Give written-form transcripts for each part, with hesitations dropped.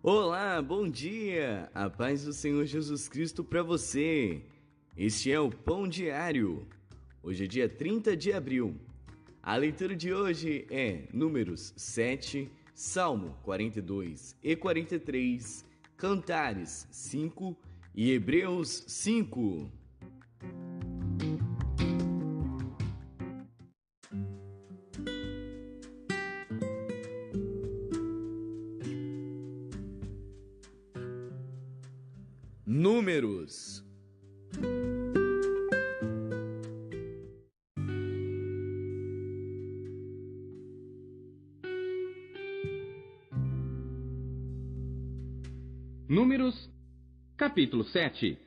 Olá, bom dia! A paz do Senhor Jesus Cristo para você. Este é o Pão Diário. Hoje é dia 30 de abril. A leitura de hoje é Números 7, Salmo 42 e 43, Cantares 5 e Hebreus 5. Números. Números, capítulo 7.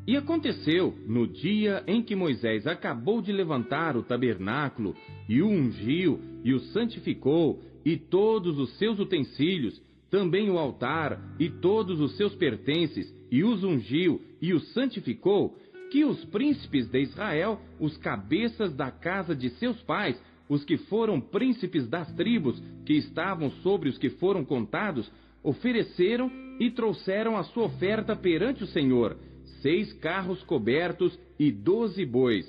E aconteceu, no dia em que Moisés acabou de levantar o tabernáculo, e o ungiu, e o santificou, e todos os seus utensílios, também o altar, e todos os seus pertences, e os ungiu, e os santificou, que os príncipes de Israel, os cabeças da casa de seus pais, os que foram príncipes das tribos, que estavam sobre os que foram contados, ofereceram e trouxeram a sua oferta perante o Senhor, 6 carros cobertos e 12 bois,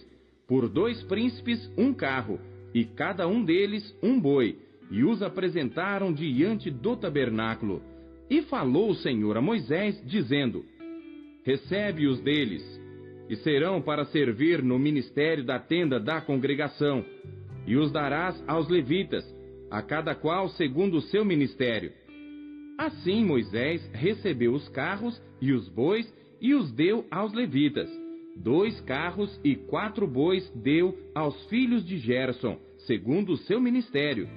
por 2 príncipes um carro, e cada um deles um boi, e os apresentaram diante do tabernáculo. E falou o Senhor a Moisés, dizendo: recebe-os deles, e serão para servir no ministério da tenda da congregação, e os darás aos levitas, a cada qual segundo o seu ministério. Assim Moisés recebeu os carros e os bois e os deu aos levitas. 2 carros e 4 bois deu aos filhos de Gerson, segundo o seu ministério.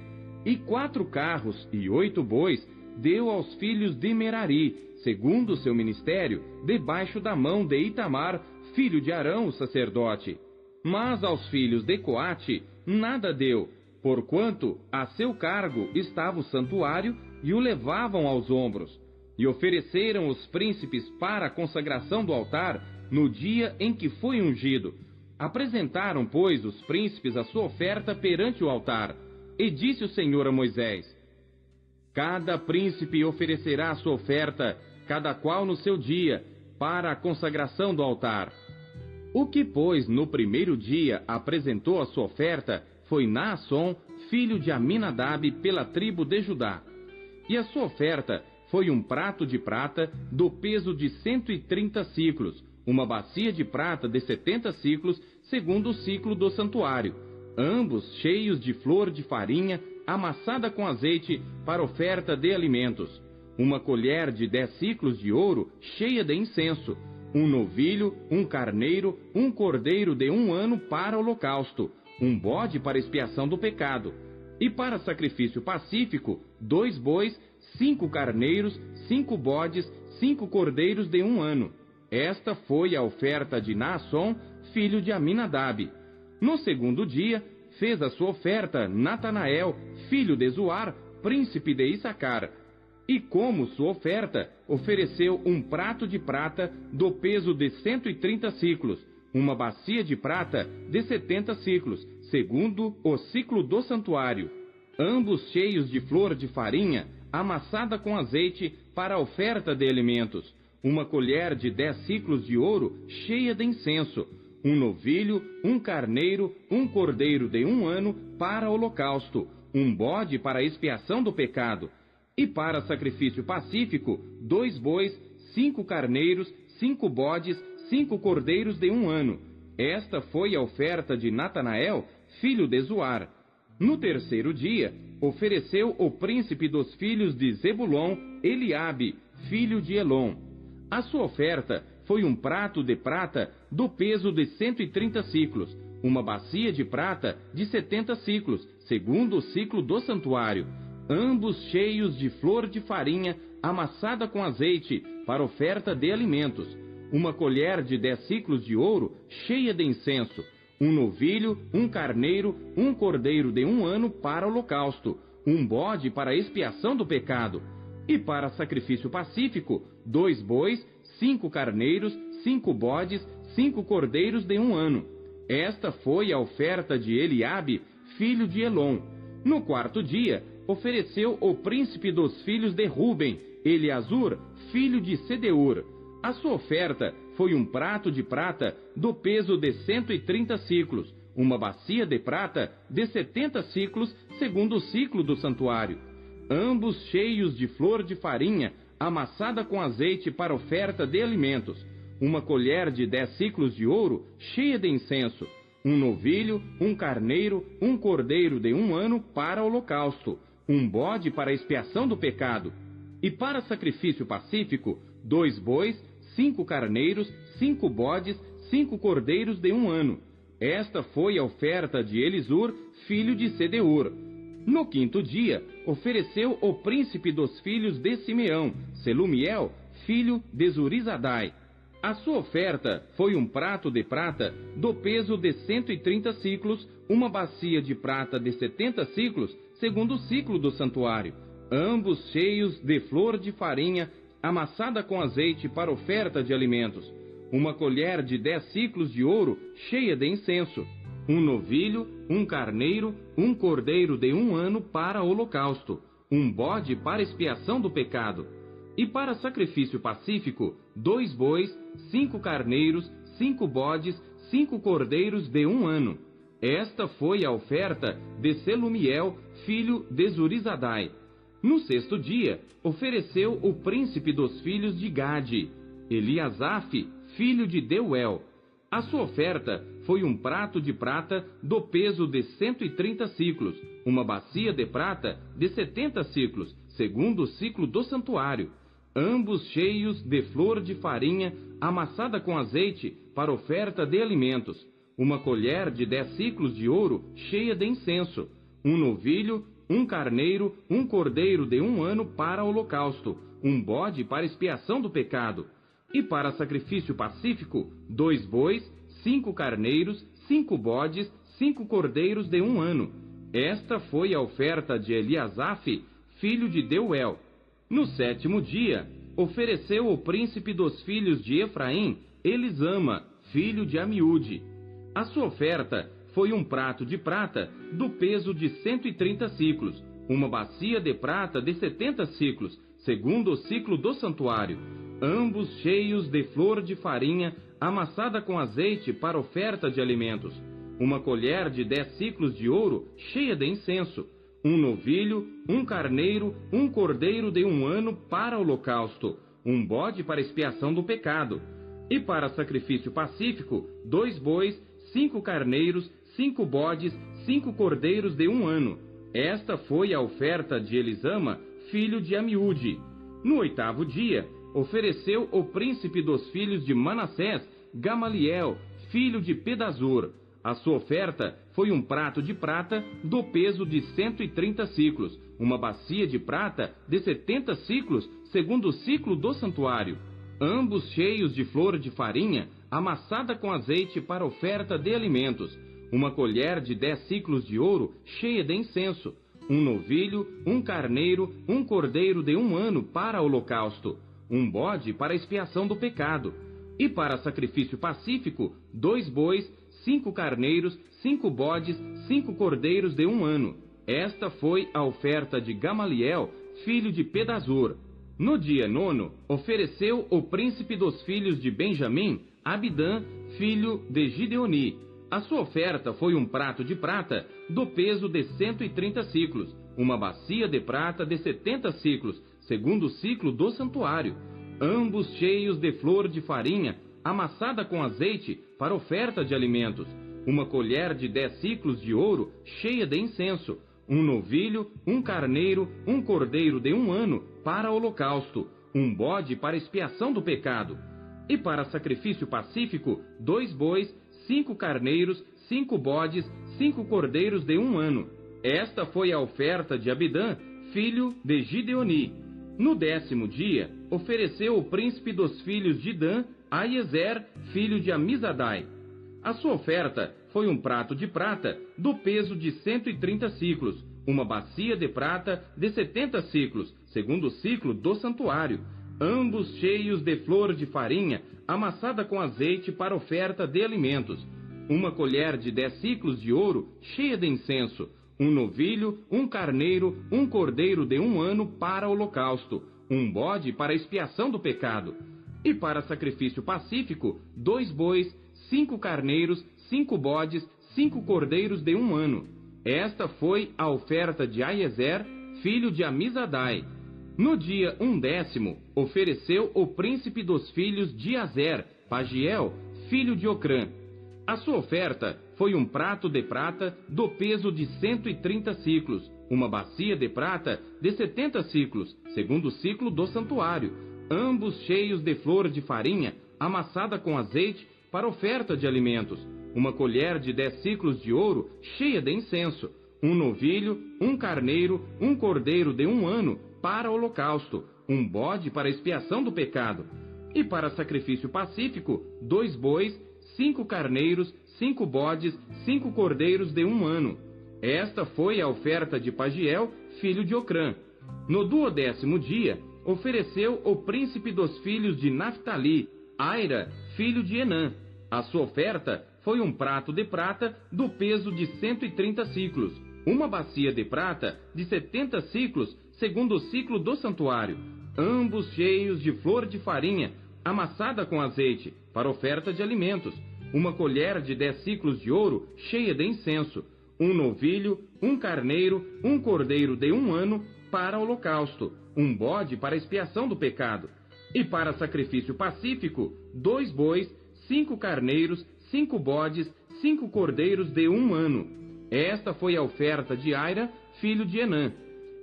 E 4 carros e 8 bois deu aos filhos de Merari, segundo o seu ministério, debaixo da mão de Itamar, filho de Arão, o sacerdote. Mas aos filhos de Coate nada deu, porquanto a seu cargo estava o santuário, e o levavam aos ombros. E ofereceram os príncipes para a consagração do altar no dia em que foi ungido. Apresentaram, pois, os príncipes a sua oferta perante o altar. E disse o Senhor a Moisés: cada príncipe oferecerá a sua oferta, cada qual no seu dia, para a consagração do altar. O que, pois, no primeiro dia apresentou a sua oferta foi Naasson, filho de Aminadab, pela tribo de Judá. E a sua oferta foi um prato de prata do peso de 130 siclos, uma bacia de prata de 70 siclos, segundo o ciclo do santuário, ambos cheios de flor de farinha amassada com azeite para oferta de alimentos, uma colher de 10 siclos de ouro cheia de incenso, um novilho, um carneiro, um cordeiro de 1 ano para holocausto, um bode para expiação do pecado, e para sacrifício pacífico, 2 bois, 5 carneiros, 5 bodes, 5 cordeiros de 1 ano. Esta foi a oferta de Naasson, filho de Aminadab. No segundo dia, fez a sua oferta Natanael, filho de Zuar, príncipe de Issacar. E como sua oferta, ofereceu um prato de prata do peso de 130 siclos, uma bacia de prata de 70 siclos, segundo o ciclo do santuário, ambos cheios de flor de farinha, amassada com azeite para a oferta de alimentos, uma colher de 10 siclos de ouro cheia de incenso, um novilho, um carneiro, um cordeiro de 1 ano para holocausto, um bode para expiação do pecado, e para sacrifício pacífico, 2 bois, 5 carneiros, 5 bodes, 5 cordeiros de 1 ano. Esta foi a oferta de Natanael, filho de Zuar. No terceiro dia, ofereceu o príncipe dos filhos de Zebulon, Eliabe, filho de Elon. A sua oferta foi um prato de prata do peso de 130 siclos, uma bacia de prata de 70 siclos, segundo o ciclo do santuário, ambos cheios de flor de farinha amassada com azeite para oferta de alimentos, uma colher de 10 siclos de ouro cheia de incenso, um novilho, um carneiro, um cordeiro de 1 ano para holocausto, um bode para expiação do pecado, e para sacrifício pacífico, 2 bois, 5 carneiros, 5 bodes, 5 cordeiros de 1 ano. Esta foi a oferta de Eliabe, filho de Elon. No quarto dia, ofereceu o príncipe dos filhos de Ruben, Eliasur, filho de Sedeur. A sua oferta foi um prato de prata do peso de 130 siclos, uma bacia de prata de 70 siclos, segundo o ciclo do santuário, ambos cheios de flor de farinha, amassada com azeite para oferta de alimentos, uma colher de 10 siclos de ouro, cheia de incenso, um novilho, um carneiro, um cordeiro de 1 ano para holocausto, um bode para expiação do pecado, e para sacrifício pacífico, 2 bois, 5 carneiros, 5 bodes, 5 cordeiros de 1 ano. Esta foi a oferta de Elisur, filho de Sedeur. No 5º dia, ofereceu o príncipe dos filhos de Simeão, Selumiel, filho de Zurizadai. A sua oferta foi um prato de prata do peso de 130 siclos, uma bacia de prata de 70 siclos, segundo o ciclo do santuário, ambos cheios de flor de farinha, amassada com azeite para oferta de alimentos, uma colher de 10 siclos de ouro, cheia de incenso, um novilho, um carneiro, um cordeiro de 1 ano para holocausto, um bode para expiação do pecado, e para sacrifício pacífico, 2 bois, 5 carneiros, 5 bodes, 5 cordeiros de 1 ano. Esta foi a oferta de Selumiel, filho de Zurizadai. No 6º dia, ofereceu o príncipe dos filhos de Gade, Eliasaf, filho de Deuel. A sua oferta foi um prato de prata do peso de 130 siclos, uma bacia de prata de 70 siclos, segundo o ciclo do santuário, ambos cheios de flor de farinha, amassada com azeite para oferta de alimentos, uma colher de 10 siclos de ouro, cheia de incenso, um novilho, um carneiro, um cordeiro de 1 ano para holocausto, um bode para expiação do pecado, e para sacrifício pacífico, 2 bois, 5 carneiros, 5 bodes, 5 cordeiros de 1 ano. Esta foi a oferta de Eliasaf, filho de Deuel. No 7º dia, ofereceu o príncipe dos filhos de Efraim, Elisama, filho de Amiúde. A sua oferta foi um prato de prata do peso de 130 siclos, uma bacia de prata de 70 siclos, segundo o ciclo do santuário, ambos cheios de flor de farinha, amassada com azeite para oferta de alimentos, uma colher de 10 siclos de ouro, cheia de incenso, um novilho, um carneiro, um cordeiro de 1 ano para holocausto, um bode para expiação do pecado, e para sacrifício pacífico, 2 bois, 5 carneiros, 5 bodes, 5 cordeiros de 1 ano. Esta foi a oferta de Elisama, filho de Amiúde. No 8º dia, ofereceu o príncipe dos filhos de Manassés, Gamaliel, filho de Pedazur. A sua oferta foi um prato de prata do peso de 130 siclos, uma bacia de prata de 70 siclos, segundo o ciclo do santuário, ambos cheios de flor de farinha, amassada com azeite para oferta de alimentos, uma colher de 10 siclos de ouro, cheia de incenso, um novilho, um carneiro, um cordeiro de 1 ano para holocausto, um bode para expiação do pecado, e para sacrifício pacífico, 2 bois, 5 carneiros, 5 bodes, 5 cordeiros de 1 ano. Esta foi a oferta de Gamaliel, filho de Pedazur. No dia 9, ofereceu o príncipe dos filhos de Benjamim, Abidã, filho de Gideoni. A sua oferta foi um prato de prata do peso de 130 siclos, uma bacia de prata de 70 siclos, segundo o ciclo do santuário, ambos cheios de flor de farinha, amassada com azeite para oferta de alimentos, uma colher de 10 siclos de ouro, cheia de incenso, um novilho, um carneiro, um cordeiro de 1 ano para holocausto, um bode para expiação do pecado, e para sacrifício pacífico, 2 bois, 5 carneiros, 5 bodes, 5 cordeiros de 1 ano. Esta foi a oferta de Abidã, filho de Gideoni. No 10º dia, ofereceu o príncipe dos filhos de Dan, Aiezer, filho de Amizadai. A sua oferta foi um prato de prata do peso de 130 siclos, uma bacia de prata de 70 siclos, segundo o ciclo do santuário, ambos cheios de flor de farinha, amassada com azeite para oferta de alimentos, uma colher de 10 siclos de ouro, cheia de incenso, um novilho, um carneiro, um cordeiro de 1 ano para holocausto, um bode para expiação do pecado, e para sacrifício pacífico, 2 bois, 5 carneiros, 5 bodes, 5 cordeiros de 1 ano. Esta foi a oferta de Aiezer, filho de Amizadai. No dia 10º, ofereceu o príncipe dos filhos de Azer, Pagiel, filho de Ocrã. A sua oferta foi um prato de prata do peso de 130 siclos, uma bacia de prata de 70 siclos, segundo o ciclo do santuário, ambos cheios de flor de farinha, amassada com azeite, para oferta de alimentos, uma colher de 10 siclos de ouro, cheia de incenso, um novilho, um carneiro, um cordeiro de 1 ano, para holocausto, um bode para expiação do pecado, e para sacrifício pacífico, 2 bois, 5 carneiros, 5 bodes, 5 cordeiros de 1 ano. Esta foi a oferta de Pagiel, filho de Ocrã. No 12º dia, ofereceu o príncipe dos filhos de Naphtali, Aira, filho de Enã. A sua oferta foi um prato de prata do peso de 130 siclos, uma bacia de prata de 70 siclos, segundo o ciclo do santuário, ambos cheios de flor de farinha, amassada com azeite, para oferta de alimentos, uma colher de 10 siclos de ouro, cheia de incenso, um novilho, um carneiro, um cordeiro de 1 ano, para holocausto, um bode para expiação do pecado, e para sacrifício pacífico, 2 bois, 5 carneiros, 5 bodes, 5 cordeiros de 1 ano. Esta foi a oferta de Aira, filho de Enã.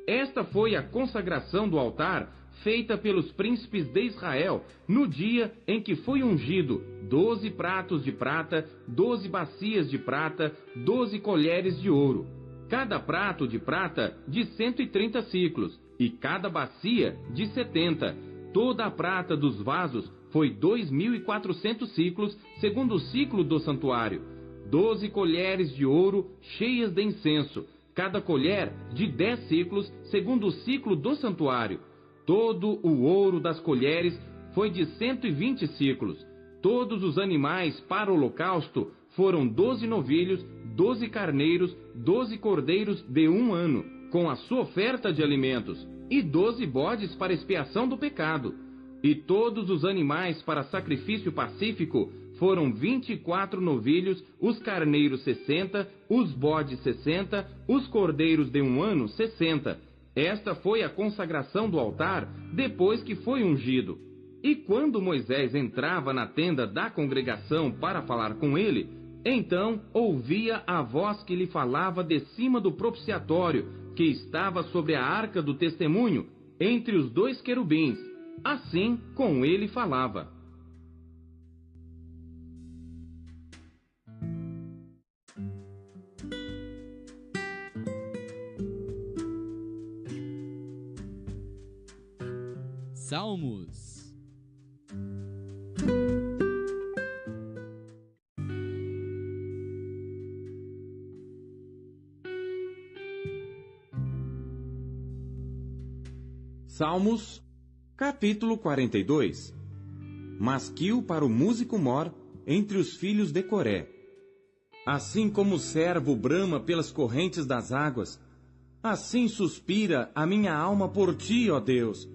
Esta foi a consagração do altar feita pelos príncipes de Israel no dia em que foi ungido: 12 pratos de prata, 12 bacias de prata, 12 colheres de ouro. Cada prato de prata de 130 siclos e cada bacia de 70. Toda a prata dos vasos foi 2.400 siclos, segundo o ciclo do santuário. 12 colheres de ouro cheias de incenso, cada colher de 10 siclos, segundo o ciclo do santuário. Todo o ouro das colheres foi de 120 siclos. Todos os animais para o holocausto foram 12 novilhos, 12 carneiros, 12 cordeiros de 1 ano, com a sua oferta de alimentos, e 12 bodes para expiação do pecado. E todos os animais para sacrifício pacífico foram 24 novilhos, os carneiros 60, os bodes 60, os cordeiros de 1 ano 60. Esta foi a consagração do altar depois que foi ungido. E quando Moisés entrava na tenda da congregação para falar com ele, então ouvia a voz que lhe falava de cima do propiciatório, que estava sobre a arca do testemunho, entre os 2 querubins. Assim com ele falava. Salmos. Salmos, capítulo 42. Masquil para o músico mor entre os filhos de Coré. Assim como o servo brama pelas correntes das águas, assim suspira a minha alma por ti, ó Deus.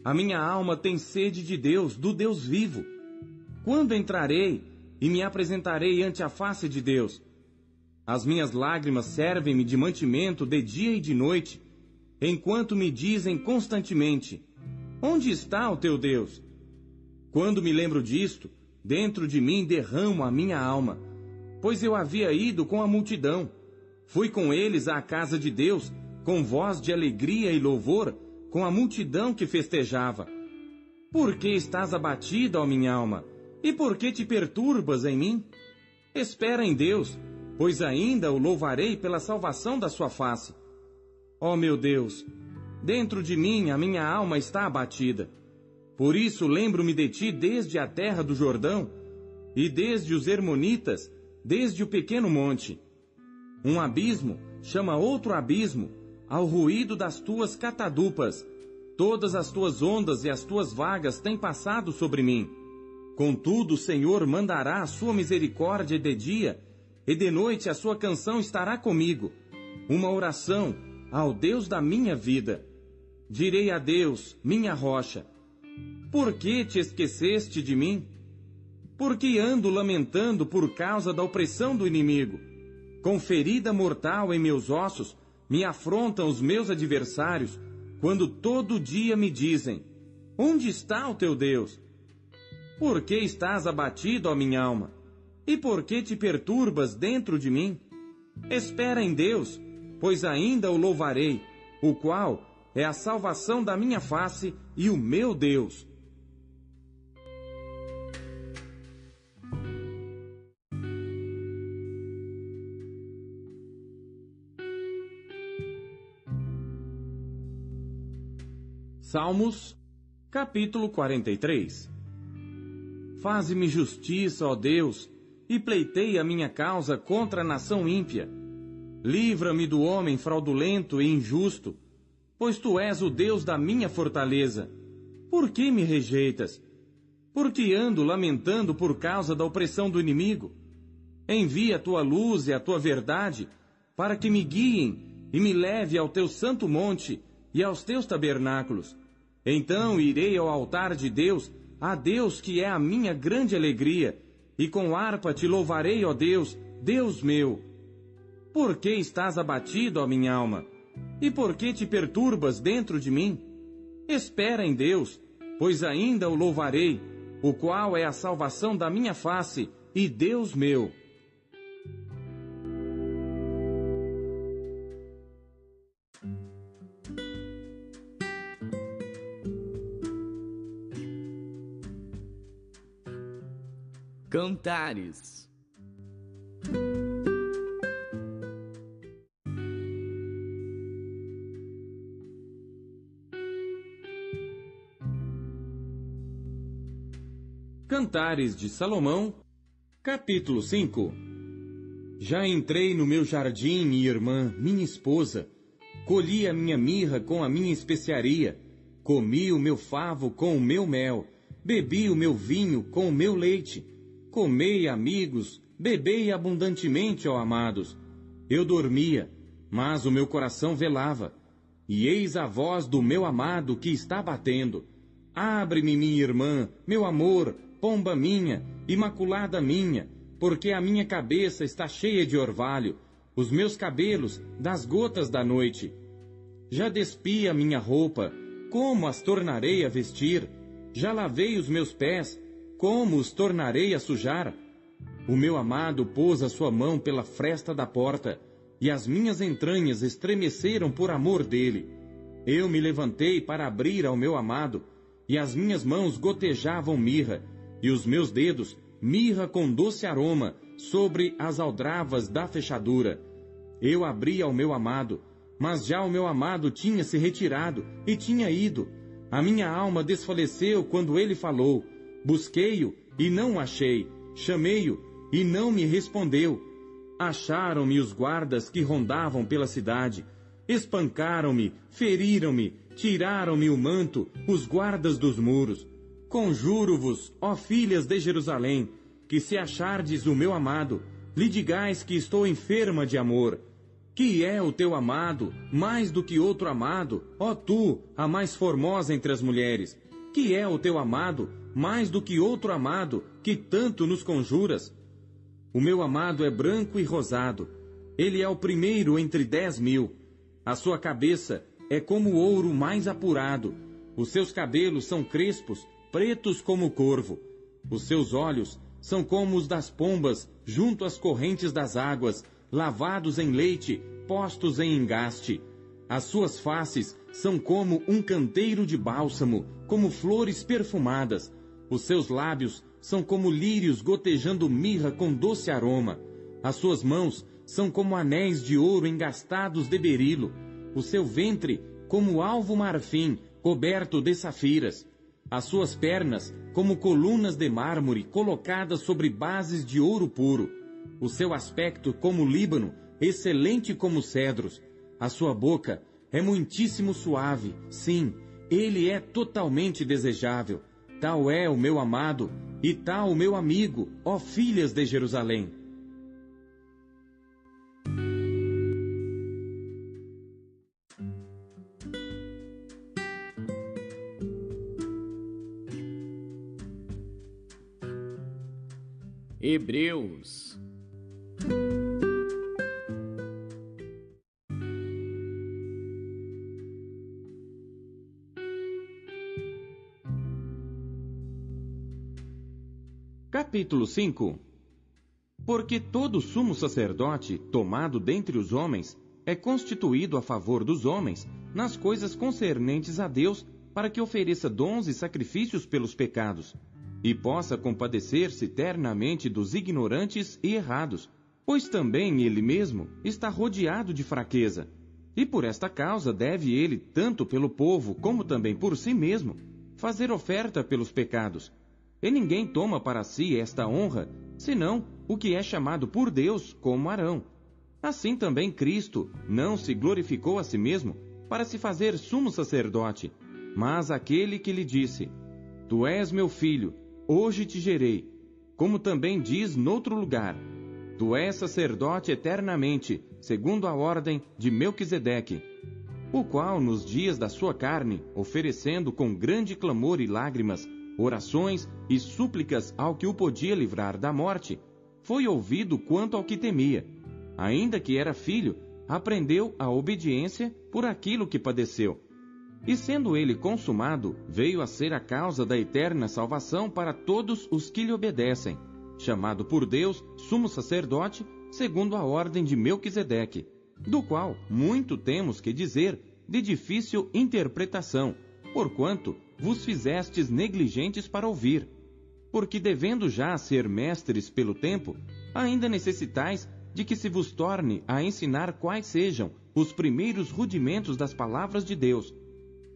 A minha alma tem sede de Deus, do Deus vivo. Quando entrarei e me apresentarei ante a face de Deus? As minhas lágrimas servem-me de mantimento de dia e de noite, enquanto me dizem constantemente: onde está o teu Deus? Quando me lembro disto, dentro de mim derramo a minha alma, pois eu havia ido com a multidão. Fui com eles à casa de Deus, com voz de alegria e louvor, com a multidão que festejava. Por que estás abatida, ó minha alma? E por que te perturbas em mim? Espera em Deus, pois ainda o louvarei pela salvação da sua face. Ó meu Deus, dentro de mim a minha alma está abatida. Por isso lembro-me de ti desde a terra do Jordão, e desde os Hermonitas, desde o pequeno monte. Um abismo chama outro abismo, ao ruído das tuas catadupas. Todas as tuas ondas e as tuas vagas têm passado sobre mim. Contudo, o Senhor mandará a sua misericórdia de dia, e de noite a sua canção estará comigo, uma oração ao Deus da minha vida. Direi a Deus, minha rocha: por que te esqueceste de mim? Por que ando lamentando por causa da opressão do inimigo? Com ferida mortal em meus ossos, me afrontam os meus adversários, quando todo dia me dizem: onde está o teu Deus? Por que estás abatido, ó minha alma? E por que te perturbas dentro de mim? Espera em Deus, pois ainda o louvarei, o qual é a salvação da minha face e o meu Deus. Salmos, capítulo 43. Faze-me justiça, ó Deus, e pleiteia a minha causa contra a nação ímpia. Livra-me do homem fraudulento e injusto, pois tu és o Deus da minha fortaleza. Por que me rejeitas? Por que ando lamentando por causa da opressão do inimigo? Envia a tua luz e a tua verdade, para que me guiem e me leve ao teu santo monte e aos teus tabernáculos. Então irei ao altar de Deus, a Deus que é a minha grande alegria, e com harpa te louvarei, ó Deus, Deus meu. Por que estás abatido, ó minha alma? E por que te perturbas dentro de mim? Espera em Deus, pois ainda o louvarei, o qual é a salvação da minha face e Deus meu. Cantares. Cantares de Salomão, capítulo 5. Já entrei no meu jardim, minha irmã, minha esposa, colhi a minha mirra com a minha especiaria, comi o meu favo com o meu mel, bebi o meu vinho com o meu leite, comei, amigos, bebei abundantemente, ó amados. Eu dormia, mas o meu coração velava, e eis a voz do meu amado que está batendo. Abre-me, minha irmã, meu amor, pomba minha, imaculada minha, porque a minha cabeça está cheia de orvalho, os meus cabelos das gotas da noite. Já despi a minha roupa, como as tornarei a vestir? Já lavei os meus pés, como os tornarei a sujar? O meu amado pôs a sua mão pela fresta da porta, e as minhas entranhas estremeceram por amor dele. Eu me levantei para abrir ao meu amado, e as minhas mãos gotejavam mirra, e os meus dedos mirra com doce aroma sobre as aldravas da fechadura. Eu abri ao meu amado, mas já o meu amado tinha se retirado e tinha ido. A minha alma desfaleceu quando ele falou. Busquei-o e não o achei, chamei-o e não me respondeu. Acharam-me os guardas que rondavam pela cidade, espancaram-me, feriram-me, tiraram-me o manto, os guardas dos muros. Conjuro-vos, ó filhas de Jerusalém, que se achardes o meu amado, lhe digais que estou enferma de amor. Que é o teu amado, mais do que outro amado, ó tu, a mais formosa entre as mulheres? Que é o teu amado, mais do que outro amado, que tanto nos conjuras? O meu amado é branco e rosado, ele é o primeiro entre 10.000. A sua cabeça é como o ouro mais apurado, os seus cabelos são crespos, pretos como o corvo. Os seus olhos são como os das pombas junto às correntes das águas, lavados em leite, postos em engaste. As suas faces são como um canteiro de bálsamo, como flores perfumadas. Os seus lábios são como lírios gotejando mirra com doce aroma. As suas mãos são como anéis de ouro engastados de berilo. O seu ventre como alvo marfim, coberto de safiras. As suas pernas como colunas de mármore colocadas sobre bases de ouro puro. O seu aspecto como Líbano, excelente como cedros. A sua boca é muitíssimo suave, sim, ele é totalmente desejável. Tal é o meu amado, e tal o meu amigo, ó filhas de Jerusalém. Hebreus. Capítulo 5. Porque todo sumo sacerdote, tomado dentre os homens, é constituído a favor dos homens, nas coisas concernentes a Deus, para que ofereça dons e sacrifícios pelos pecados, e possa compadecer-se eternamente dos ignorantes e errados, pois também ele mesmo está rodeado de fraqueza. E por esta causa deve ele, tanto pelo povo como também por si mesmo, fazer oferta pelos pecados. E ninguém toma para si esta honra, senão o que é chamado por Deus como Arão. Assim também Cristo não se glorificou a si mesmo para se fazer sumo sacerdote, mas aquele que lhe disse: Tu és meu filho, hoje te gerei. Como também diz noutro lugar: Tu és sacerdote eternamente, segundo a ordem de Melquisedeque, o qual nos dias da sua carne, oferecendo com grande clamor e lágrimas, orações e súplicas ao que o podia livrar da morte, foi ouvido quanto ao que temia. Ainda que era filho, aprendeu a obediência por aquilo que padeceu. E sendo ele consumado, veio a ser a causa da eterna salvação para todos os que lhe obedecem, chamado por Deus sumo sacerdote, segundo a ordem de Melquisedeque, do qual muito temos que dizer de difícil interpretação, porquanto vos fizestes negligentes para ouvir. Porque devendo já ser mestres pelo tempo, ainda necessitais de que se vos torne a ensinar quais sejam os primeiros rudimentos das palavras de Deus.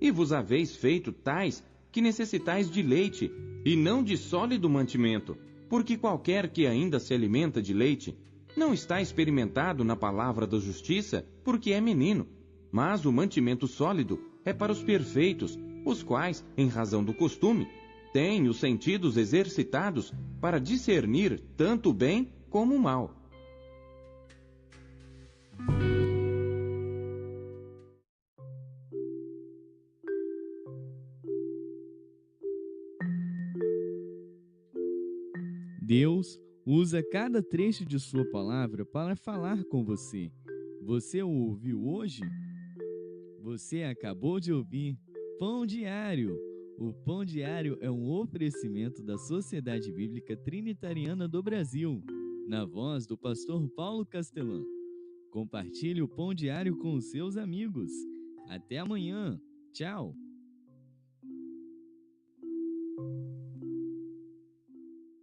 E vos haveis feito tais que necessitais de leite, e não de sólido mantimento, porque qualquer que ainda se alimenta de leite, não está experimentado na palavra da justiça, porque é menino. Mas o mantimento sólido é para os perfeitos, os quais, em razão do costume, têm os sentidos exercitados para discernir tanto o bem como o mal. Deus usa cada trecho de sua palavra para falar com você. Você o ouviu hoje? Você acabou de ouvir Pão Diário. O Pão Diário é um oferecimento da Sociedade Bíblica Trinitariana do Brasil, na voz do pastor Paulo Castelã. Compartilhe o Pão Diário com os seus amigos. Até amanhã. Tchau.